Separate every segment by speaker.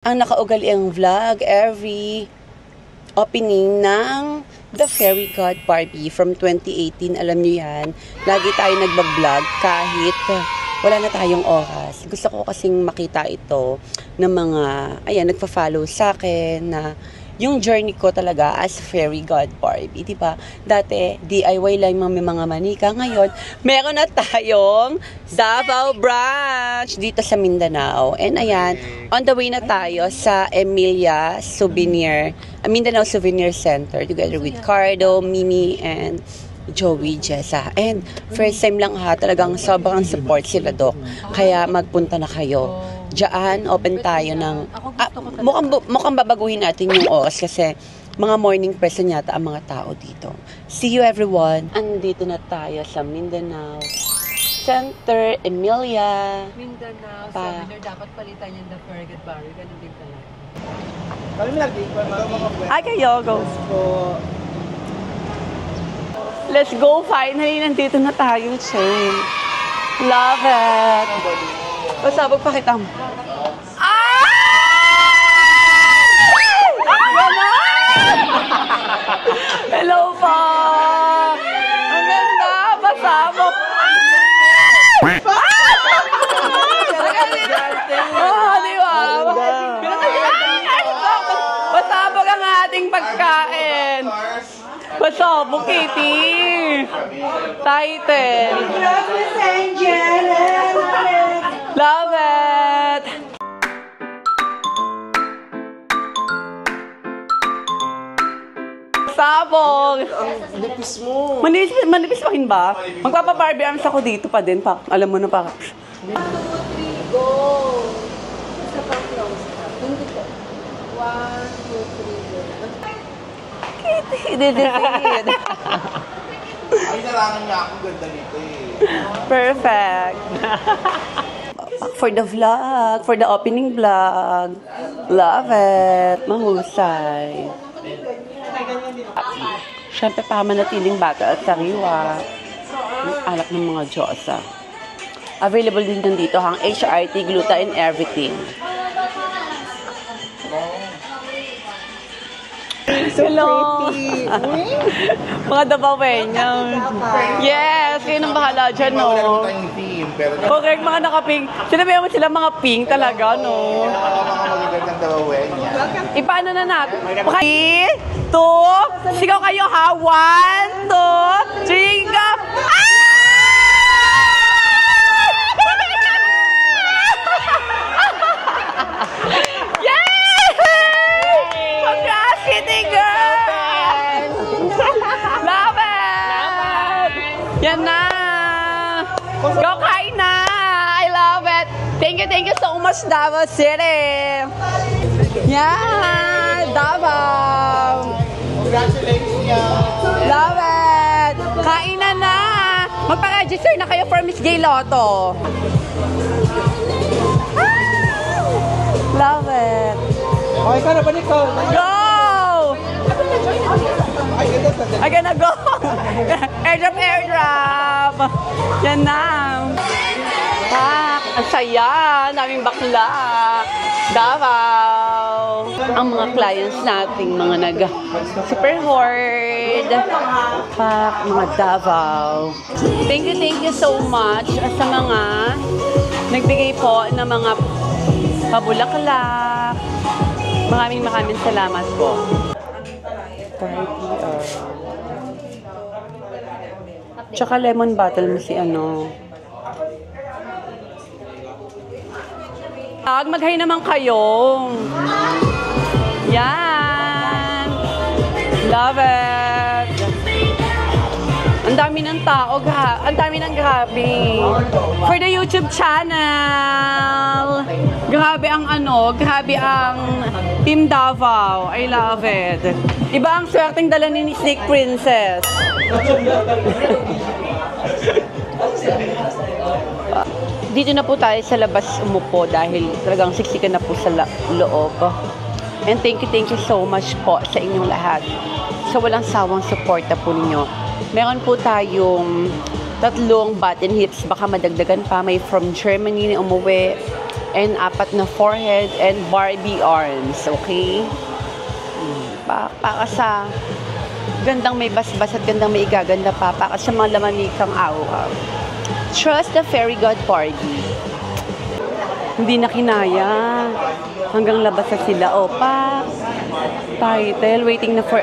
Speaker 1: Ang nakaugaliang vlog every opening ng The Fairy God Barbie from 2018. Alam niyo yan, lagi tayo nagbablog kahit wala na tayong oras. Gusto ko kasing makita ito ng mga, nagpa-follow sa akin na yung journey ko talaga as Fairy God Barbie, di ba? Dati, DIY lang may mga manika. Ngayon, meron na tayong Davao branch dito sa Mindanao. And ayan, on the way na tayo sa Emilia Mindanao Souvenir Center together with Cardo, Mimi, and Joey, Jessa. And first time lang talagang sobrang support sila, Doc. Kaya magpunta na kayo. Diyan, open tayo ng... mukhang babaguhin natin yung oras kasi mga morning person yata ang mga tao dito. See you everyone! Andito na tayo sa Mindanao Center, Emilia.
Speaker 2: Mindanao Souvenir, dapat palitan yung The Fairy God Barbie. Ganun din talaga.
Speaker 3: Kami lagi pa mga
Speaker 1: Ay, kayo, go! Let's go! Finally, nandito na tayo, Shane. Love it! Pasabog, pakita mo. Ah! Hello po! Ang ganda! Pasabog! Di ba? Pasabog ang ating pagkain. Pasabog, Kitty. Title. Love it! Sabog!
Speaker 3: Nipis mo.
Speaker 1: Manipis pa rin ba? Magpapa-Barbie arms ako dito pa din. Alam mo na pa.
Speaker 2: 1, 2, 3, go! Isa pang close ka. Hindi ko. 1, 2, 3, go.
Speaker 1: Kitty!
Speaker 3: Ay, narangan niya ako. Ganda nito eh.
Speaker 1: Perfect! For the vlog, for the opening vlog. Love it. Mahusay. Siyempre, pamanatiling bata at sariwa. Ang alak ng mga Diyosa. Available din dito ang HRT, gluta, and everything.
Speaker 2: So
Speaker 1: hello!
Speaker 2: pretty.
Speaker 1: Mga Dabawenyang. Yes! Kayo nang bahala dyan, no?
Speaker 3: Wala naman tayong theme, pero
Speaker 1: Correct, mga naka-pink. Sinabi mo sila mga pink talaga, no?
Speaker 3: mga magagandang dawawen niya.
Speaker 1: Ipaano na natin? 3, 2, sigaw kayo ha? 1, 2, 3, go! Yay! Congrats, Kitty girl! Love it! Yan na! Go, kain na! I love it! Thank you so much, Davao City! Yan! Davao!
Speaker 3: Congratulations!
Speaker 1: Love it! Kain na! Magpa-register na kayo for Miss Gay Lotto. Love it!
Speaker 3: Okay ka na ba, Nicole?
Speaker 1: Go! I gonna go! Airdrop! Yan na! Ang saya! Daming bakla! Davao! Ang mga clients nating mga super hoard! Mga Davao! Thank you so much sa mga nagbigay po ng mga pabulaklak. Maraming salamat po. Tsaka lemon bottle mo si ano. Mag-hi naman kayo. Yan. Love it. Ang dami ng tao. Ang dami ng grabe. For the YouTube channel. Grabe ang Team Davao. I love it. Iba ang swerteng dala ni Snake Princess. Dito na po tayo sa labas umupo dahil talagang siksikan na po sa loob. And thank you so much po sa inyong lahat. Sa walang sawang suporta po ninyo. Meron po tayong 3 button hits. Baka madagdagan pa. May from Germany na umuwi. and 4 na forehead and Barbie arms. Okay? Para sa gandang may basbas at gandang may igaganda pa. Para sa mga lamanikang aura. Trust the Fairy God Barbie. Hindi na kinaya. Hanggang labas na sila. O, pa. Title. Waiting na for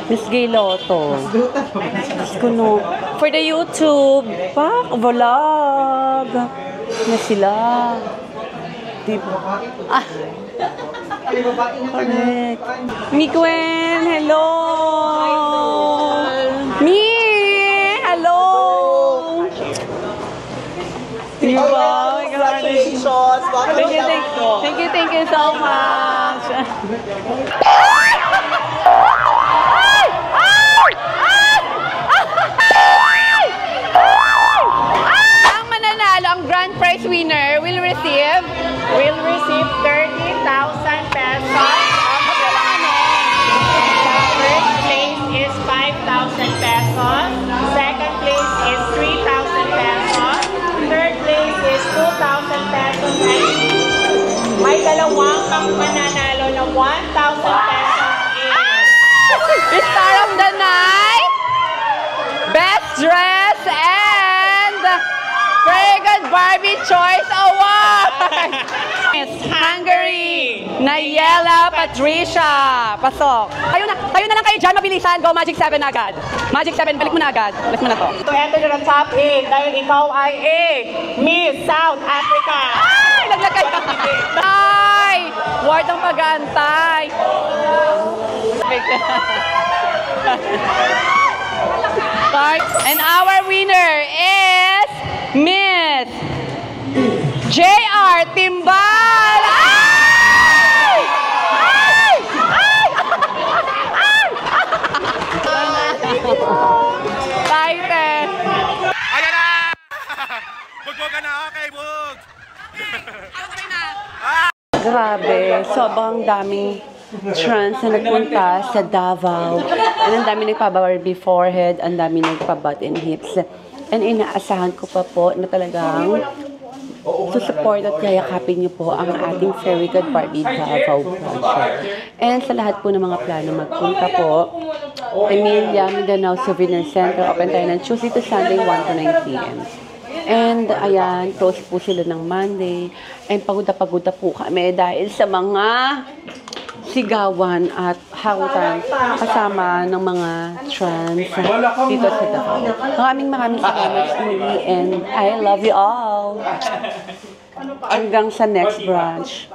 Speaker 1: Miss Gay Lotto. Diyos ko no. For the YouTube. Pa. Vlog. Na sila. Diba? Correct. Mi Gwen. Hello. Mi. Hello. Diba?
Speaker 3: Congratulations!
Speaker 1: Thank you so much. Ang mananalo, ang grand prize winner will receive
Speaker 4: 30,000 pesos. First place is 5,000 pesos. Second place is 3,000 pesos. Third place is 2,000 pesos. May dalawang mananalo na 1,000 pesos.
Speaker 1: Star of the Night, Best Dress, and Very Good Barbie Choice Award! Miss Hungary, Nayela Patricia. Pasok. Tayo na lang kayo dyan, mabilisan. Go, Magic 7 agad. Magic 7, balik mo na agad. Balik mo na to.
Speaker 4: To enter to the top 8 dahil ikaw ay Miss South Africa.
Speaker 1: Ay! Laglag kayo. Ay! Word ng pag-aantay. And our winner is Miss J.R. Timbal! Ay! Ay! Ay! Tighten!
Speaker 5: Ayan na! Bugbog ka na, okay, bug!
Speaker 1: Grabe, sobrang daming trans na nagpunta sa Davao. And ang dami nagpa-Barbie forehead, ang dami nagpa-butt and hips. And inaasahan ko pa po na talagang support at yayakapin niyo po ang ating Fairy God Barbie Davao project. And sa lahat po ng mga plano magpunta po, Emilia Mindanao Souvenir Center, open tayo ng Tuesday to Sunday, 1 to 9 p.m. And ayan, close po sila ng Monday. And paguda-paguda po kami dahil sa mga sigawan at hawatan kasama ng mga trans dito sa Davao. Maraming salamat muli and I love you all. Hanggang sa next branch.